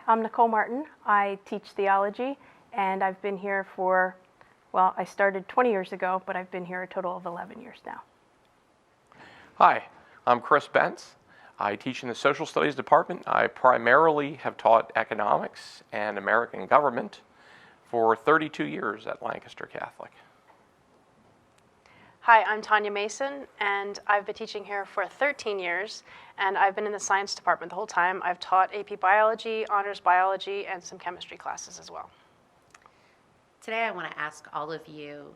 I'm Nicole Martin. I teach theology, and I've been here for, well, I started 20 years ago, but I've been here a total of 11 years now. Hi, I'm Chris Bentz. I teach in the Social Studies department. I primarily have taught economics and American government for 32 years at Lancaster Catholic. Hi, I'm Tanya Mason, and I've been teaching here for 13 years, and I've been in the science department the whole time. I've taught AP Biology, Honors Biology, and some chemistry classes as well. Today I want to ask all of you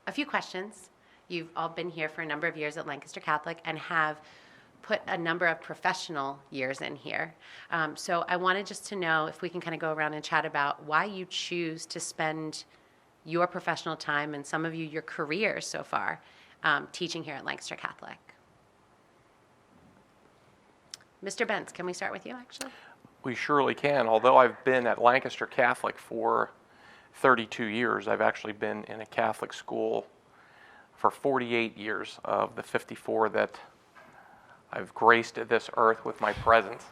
a few questions. You've all been here for a number of years at Lancaster Catholic and have put a number of professional years in here. So I wanted just to know if we can kind of go around and chat about why you choose to spend your professional time and some of you your careers so far teaching here at Lancaster Catholic. Mr. Bentz, can we start with you actually? We surely can. Although I've been at Lancaster Catholic for 32 years, I've actually been in a Catholic school for 48 years of the 54 that I've graced this earth with my presence.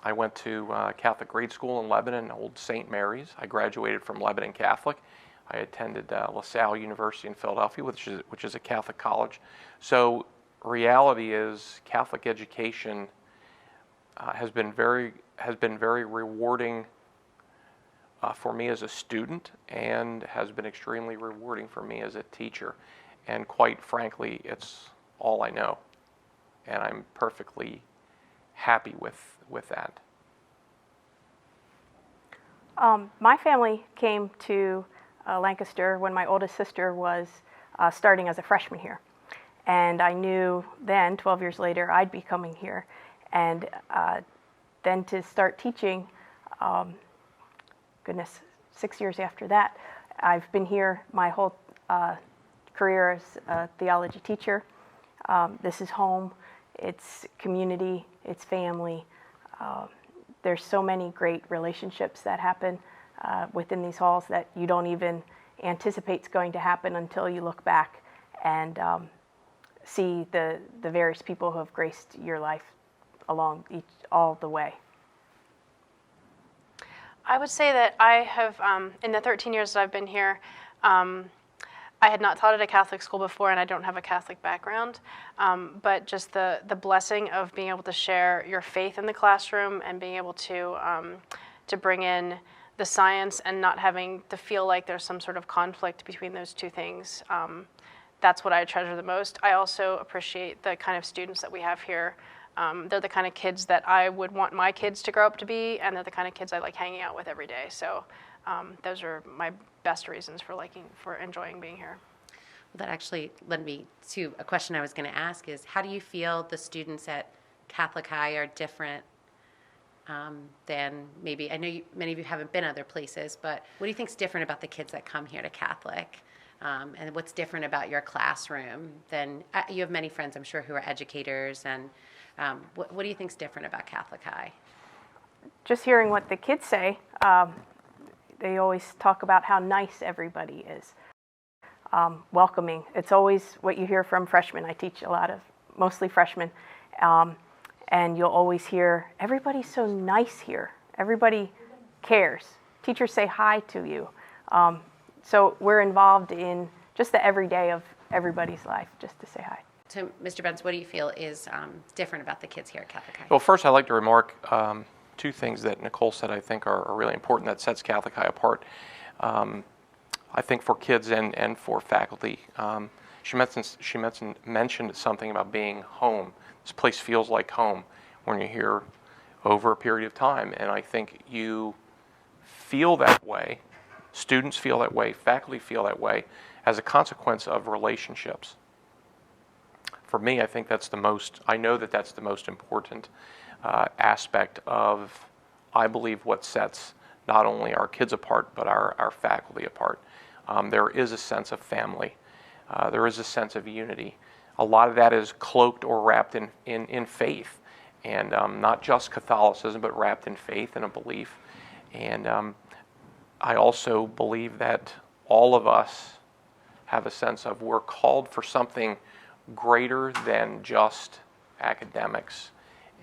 I went to Catholic grade school in Lebanon, Old St. Mary's. I graduated from Lebanon Catholic. I attended LaSalle University in Philadelphia, which is a Catholic college. So reality is Catholic education has been very rewarding for me as a student, and has been extremely rewarding for me as a teacher. And quite frankly, it's all I know, and I'm perfectly happy with that. My family came to Lancaster when my oldest sister was starting as a freshman here. And I knew then, 12 years later, I'd be coming here. And then to start teaching, 6 years after that, I've been here my whole career as a theology teacher. This is home, it's community, it's family. There's so many great relationships that happen within these halls that you don't even anticipate is going to happen until you look back and see the various people who have graced your life along all the way. I would say that I have, in the 13 years that I've been here, I had not taught at a Catholic school before, and I don't have a Catholic background, but just the blessing of being able to share your faith in the classroom and being able to bring in the science and not having to feel like there's some sort of conflict between those two things. That's what I treasure the most. I also appreciate the kind of students that we have here. They're the kind of kids that I would want my kids to grow up to be, and they're the kind of kids I like hanging out with every day. So those are my best reasons for enjoying being here. Well, that actually led me to a question I was going to ask is, how do you feel the students at Catholic High are different than maybe, I know many of you haven't been other places, but what do you think is different about the kids that come here to Catholic? And what's different about your classroom than, you have many friends, I'm sure, who are educators, and what do you think is different about Catholic High? Just hearing what the kids say, they always talk about how nice everybody is, welcoming. It's always what you hear from freshmen. I teach mostly freshmen, and you'll always hear, everybody's so nice here. Everybody cares. Teachers say hi to you. So we're involved in just the everyday of everybody's life, just to say hi. So, Mr. Bentz, what do you feel is different about the kids here at Catholic High? Well, first I'd like to remark two things that Nicole said I think are really important that sets Catholic High apart. I think for kids and for faculty. She mentioned something about being home. This place feels like home when you're here over a period of time, and I think you feel that way, students feel that way, faculty feel that way as a consequence of relationships. For me, I think I know that's the most important aspect of, I believe, what sets not only our kids apart, but our faculty apart. There is a sense of family. There is a sense of unity. A lot of that is cloaked or wrapped in faith, and not just Catholicism, but wrapped in faith and a belief. And I also believe that all of us have a sense of we're called for something greater than just academics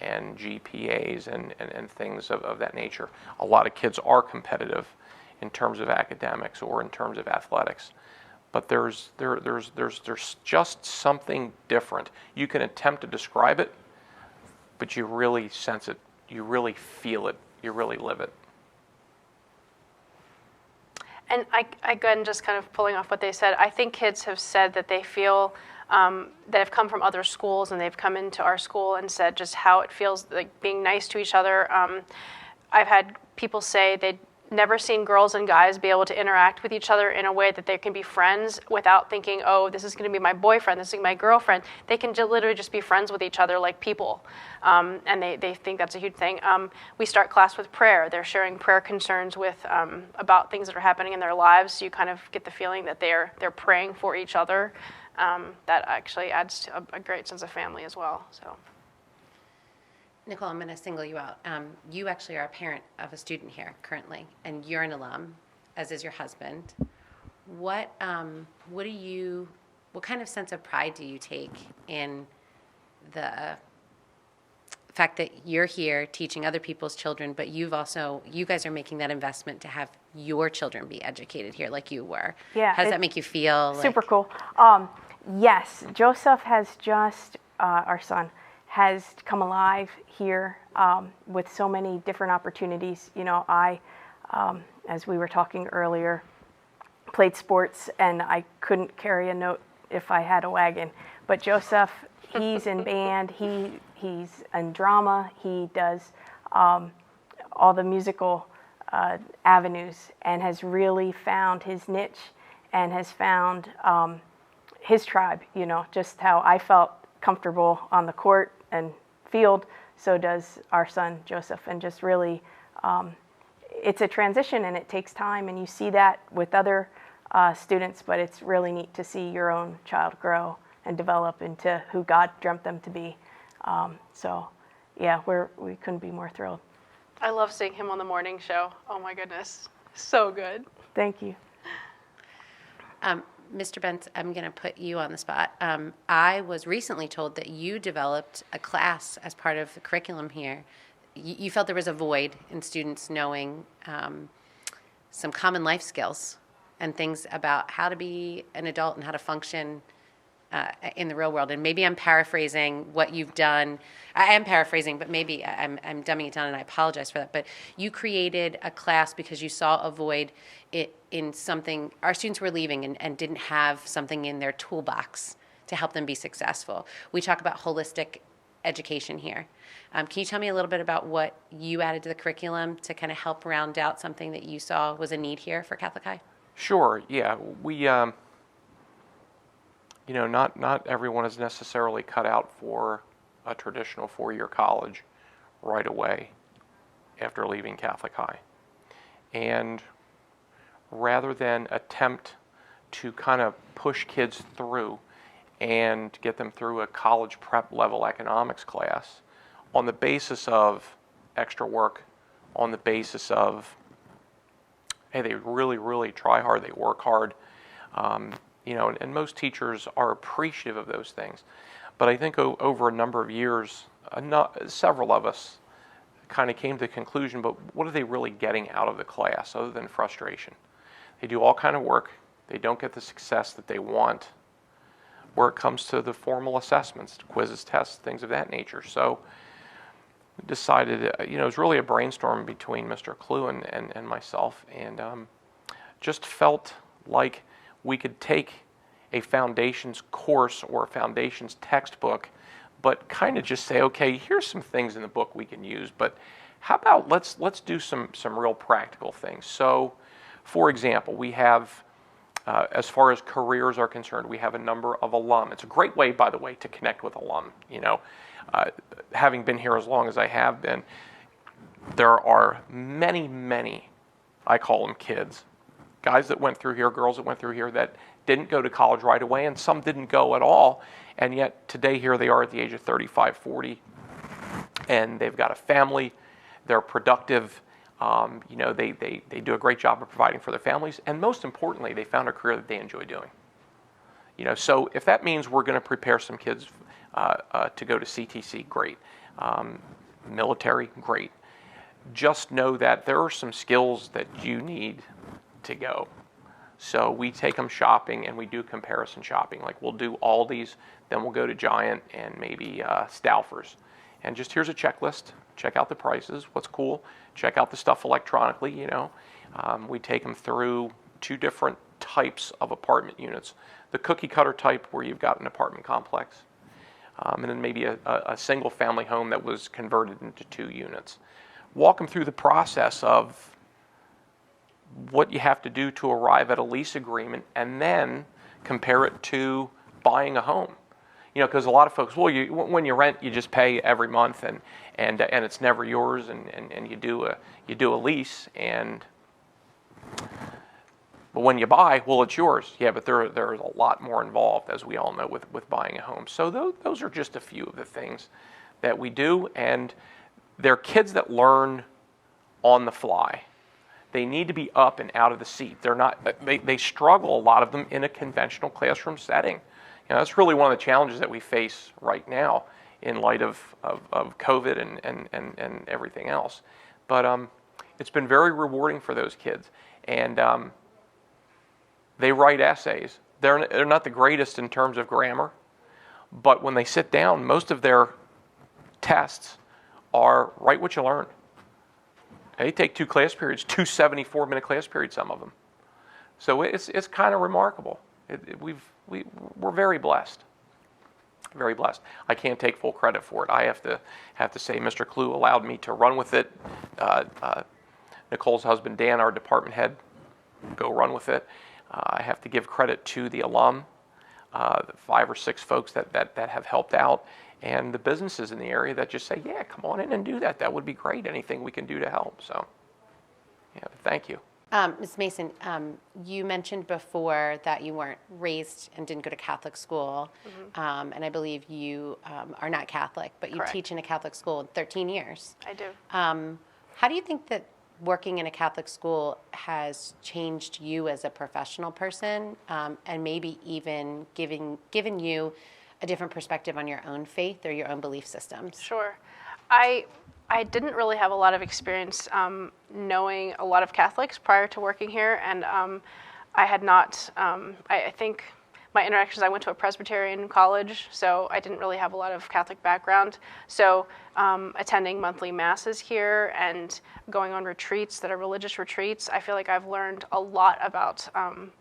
and GPAs and things of that nature. A lot of kids are competitive in terms of academics or in terms of athletics, but there's just something different. You can attempt to describe it, but you really sense it, you really feel it, you really live it. And I go ahead and just kind of pulling off what they said, I think kids have said that they feel that have come from other schools and they've come into our school and said just how it feels like being nice to each other. I've had people say they'd never seen girls and guys be able to interact with each other in a way that they can be friends without thinking, oh, this is going to be my boyfriend, this is my girlfriend. They can literally just be friends with each other like people. And they think that's a huge thing. We start class with prayer. They're sharing prayer concerns with about things that are happening in their lives. So you kind of get the feeling that they're praying for each other. That actually adds to a great sense of family as well. So. Nicole, I'm going to single you out. You actually are a parent of a student here currently, and you're an alum, as is your husband. What kind of sense of pride do you take in the fact that you're here teaching other people's children, but you guys are making that investment to have your children be educated here like you were? Yeah, How does that make you feel? Super cool. Yes, Joseph has just, our son, has come alive here with so many different opportunities. You know, I, as we were talking earlier, played sports and I couldn't carry a note if I had a wagon. But Joseph, he's in band, he's in drama, he does all the musical avenues and has really found his niche and has found his tribe, you know, just how I felt comfortable on the court and field, so does our son Joseph. And just really, it's a transition and it takes time, and you see that with other students, but it's really neat to see your own child grow and develop into who God dreamt them to be. So yeah, we couldn't be more thrilled. I love seeing him on the morning show. Oh my goodness, so good. Thank you. Mr. Bentz, I'm going to put you on the spot. I was recently told that you developed a class as part of the curriculum here. You felt there was a void in students knowing some common life skills and things about how to be an adult and how to function in the real world. And maybe I'm paraphrasing what you've done. I am paraphrasing, but maybe I'm dumbing it down, and I apologize for that. But you created a class because you saw a void in something. Our students were leaving and didn't have something in their toolbox to help them be successful. We talk about holistic education here. Can you tell me a little bit about what you added to the curriculum to kind of help round out something that you saw was a need here for Catholic High? Sure, yeah. We, not everyone is necessarily cut out for a traditional four-year college right away after leaving Catholic High. And rather than attempt to kind of push kids through and get them through a college prep level economics class on the basis of extra work, on the basis of, hey, they really, really try hard, they work hard, and most teachers are appreciative of those things. But I think over a number of years, several of us kind of came to the conclusion, but what are they really getting out of the class other than frustration? They do all kind of work. They don't get the success that they want where it comes to the formal assessments, quizzes, tests, things of that nature. So decided, it was really a brainstorm between Mr. Clue and myself, and just felt like we could take a foundations course or a foundations textbook, but kind of just say, okay, here's some things in the book we can use, but how about let's do some real practical things. So, for example, we have, as far as careers are concerned, we have a number of alum. It's a great way, by the way, to connect with alum. Having been here as long as I have been, there are many, I call them kids, guys that went through here, girls that went through here that didn't go to college right away, and some didn't go at all, and yet today here they are at the age of 35, 40, and they've got a family, they're productive, they do a great job of providing for their families, and most importantly, they found a career that they enjoy doing. So if that means we're going to prepare some kids to go to CTC, great. Military, great. Just know that there are some skills that you need to go. So we take them shopping and we do comparison shopping. Like we'll do Aldi's, then we'll go to Giant and maybe Stouffer's. And just here's a checklist. Check out the prices, what's cool. Check out the stuff electronically, you know. We take them through 2 different types of apartment units. The cookie cutter type where you've got an apartment complex. And then maybe a single family home that was converted into 2 units. Walk them through the process of what you have to do to arrive at a lease agreement, and then compare it to buying a home. You know, because a lot of folks, well, when you rent, you just pay every month, and it's never yours, and you do a lease, but when you buy, well, it's yours. Yeah, but there's a lot more involved, as we all know, with buying a home. So those are just a few of the things that we do, and they're kids that learn on the fly. They need to be up and out of the seat. They struggle, a lot of them, in a conventional classroom setting. You know, that's really one of the challenges that we face right now in light of COVID and everything else. But it's been very rewarding for those kids. And they write essays. They're not the greatest in terms of grammar, but when they sit down, most of their tests are write what you learned. They take 2 class periods, 2 74-minute class periods, some of them. So it's kind of remarkable. We're very blessed. Very blessed. I can't take full credit for it. I have to say Mr. Clue allowed me to run with it. Nicole's husband, Dan, our department head, go run with it. I have to give credit to the alum, the 5 or 6 folks that have helped out, and the businesses in the area that just say, yeah, come on in and do that. That would be great. Anything we can do to help. So, yeah, thank you. Ms. Mason, you mentioned before that you weren't raised and didn't go to Catholic school, and I believe you are not Catholic, but you Correct. teach in a Catholic school 13 years. I do. How do you think that working in a Catholic school has changed you as a professional person, and maybe even given you a different perspective on your own faith or your own belief systems? Sure. I didn't really have a lot of experience knowing a lot of Catholics prior to working here, and I had not, I think my interactions, I went to a Presbyterian college, so I didn't really have a lot of Catholic background. So attending monthly masses here and going on retreats that are religious retreats, I feel like I've learned a lot about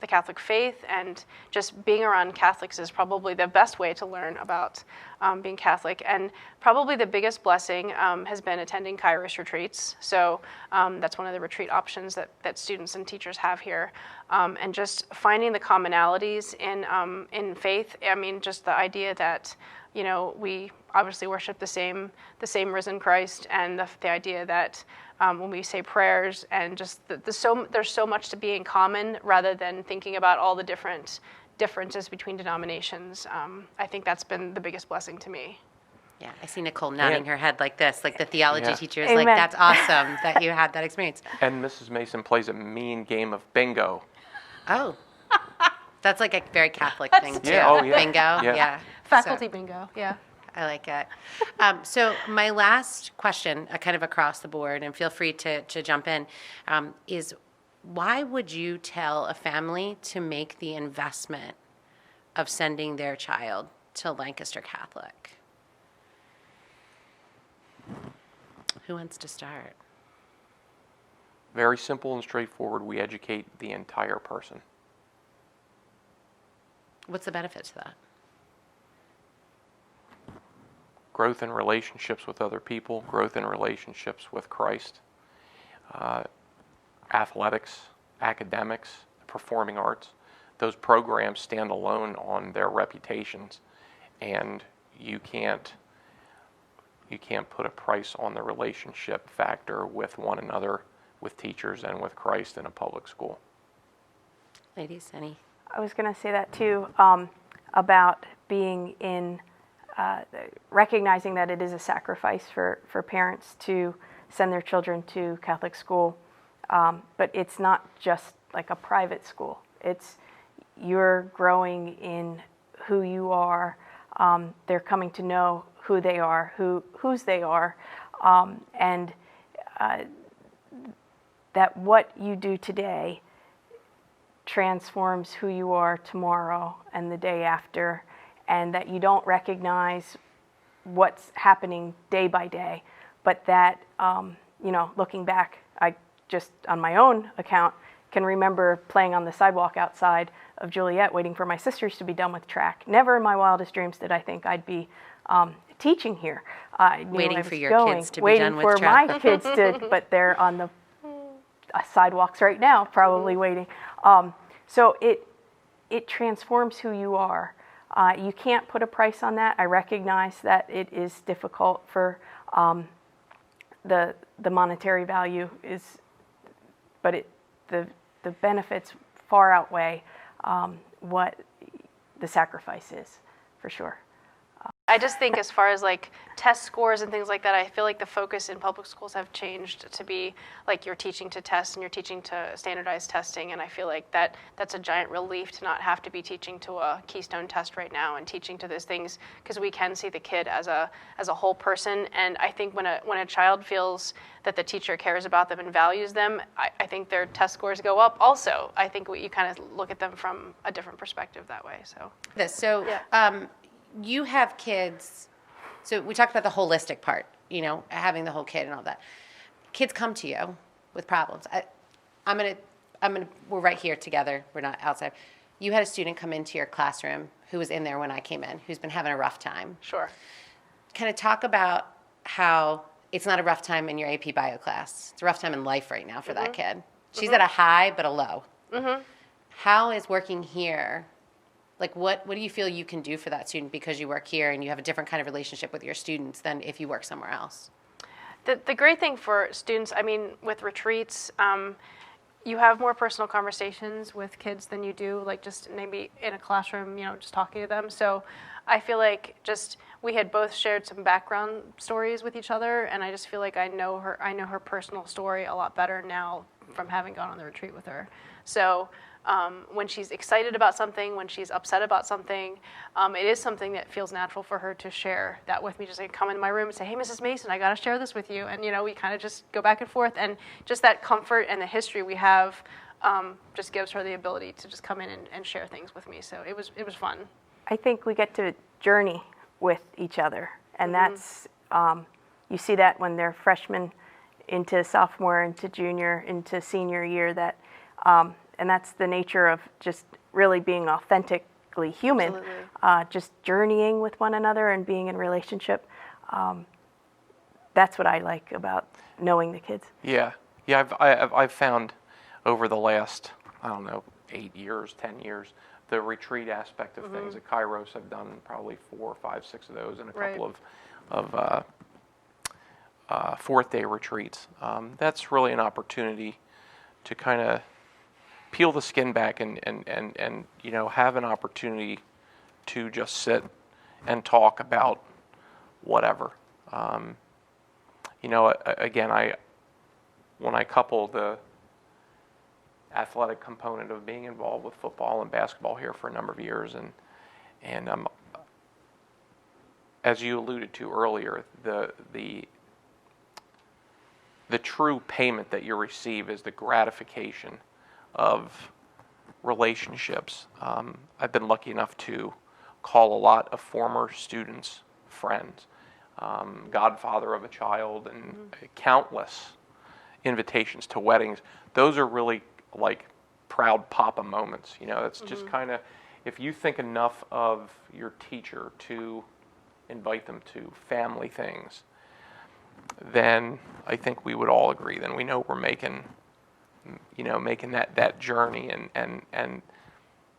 the Catholic faith, and just being around Catholics is probably the best way to learn about being Catholic. And probably the biggest blessing has been attending Kairos retreats. So that's one of the retreat options that students and teachers have here. And just finding the commonalities in faith. I mean, just the idea that, you know, we obviously worship the same risen Christ, and the idea that when we say prayers, and just there's so much to be in common, rather than thinking about all the differences between denominations. I think that's been the biggest blessing to me. Yeah, I see Nicole nodding her head like this, like the theology teacher is Amen. like, that's awesome that you had that experience. And Mrs. Mason plays a mean game of bingo. Oh, that's like a very Catholic thing too. Yeah, oh, yeah. Bingo, yeah. Faculty bingo, yeah. I like it. So my last question, kind of across the board, and feel free to jump in, is why would you tell a family to make the investment of sending their child to Lancaster Catholic? Who wants to start? Very simple and straightforward. We educate the entire person. What's the benefit to that? Growth in relationships with other people, growth in relationships with Christ, athletics, academics, performing arts. Those programs stand alone on their reputations, and you can't put a price on the relationship factor with one another, with teachers, and with Christ in a public school. Ladies, any? I was going to say that too, about being in, recognizing that it is a sacrifice for parents to send their children to Catholic school, but it's not just like a private school. It's you're growing in who you are. They're coming to know who they are, whose they are, and that what you do today transforms who you are tomorrow and the day after, and that you don't recognize what's happening day by day, but that, looking back, I just, on my own account, can remember playing on the sidewalk outside of Juliet, waiting for my sisters to be done with track. Never in my wildest dreams did I think I'd be teaching here. I knew Waiting I was for your going, kids to be waiting done with for track. my kids to, but they're on the sidewalks right now, probably waiting. So it transforms who you are. You can't put a price on that. I recognize that it is difficult for the monetary value is, but the benefits far outweigh what the sacrifice is, for sure. I just think as far as like test scores and things like that, I feel like the focus in public schools have changed to be like you're teaching to test and you're teaching to standardized testing, and I feel like that's a giant relief to not have to be teaching to a Keystone test right now and teaching to those things, because we can see the kid as a whole person. And I think when a child feels that the teacher cares about them and values them, I think their test scores go up also. I think you kind of look at them from a different perspective that way. So You have kids, so we talked about the holistic part, having the whole kid and all that. Kids come to you with problems. We're right here together. We're not outside. You had a student come into your classroom who was in there when I came in, who's been having a rough time. Sure. Kind of talk about how it's not a rough time in your AP bio class. It's a rough time in life right now for that kid. She's at a high but a low. How is working here? Like, what do you feel you can do for that student because you work here and you have a different kind of relationship with your students than if you work somewhere else? The great thing for students, I mean, with retreats, you have more personal conversations with kids than you do, like just maybe in a classroom, just talking to them. So I feel like we had both shared some background stories with each other, and I just feel like I know her personal story a lot better now from having gone on the retreat with her. So when she's excited about something, when she's upset about something, it is something that feels natural for her to share that with me. Just like come in my room and say, "Hey, Mrs. Mason, I got to share this with you." And we kind of just go back and forth, and just that comfort and the history we have just gives her the ability to just come in and share things with me. So it was fun. I think we get to journey with each other, and that's you see that when they're freshmen into sophomore, into junior, into senior year, that and that's the nature of just really being authentically human, just journeying with one another and being in relationship. That's what I like about knowing the kids. Yeah. I've found over the last 8 years, 10 years, the retreat aspect of things at Kairos. I've done probably 4, 5, 6 of those, and a couple of fourth-day retreats. That's really an opportunity to kind of peel the skin back and have an opportunity to just sit and talk about whatever. Again, when I couple the athletic component of being involved with football and basketball here for a number of years, and as you alluded to earlier, the true payment that you receive is the gratification of relationships. I've been lucky enough to call a lot of former students friends, godfather of a child, and countless invitations to weddings. Those are really like proud papa moments. It's just kind of, if you think enough of your teacher to invite them to family things, then I think we would all agree. Then we know we're making that journey and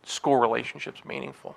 school relationships meaningful.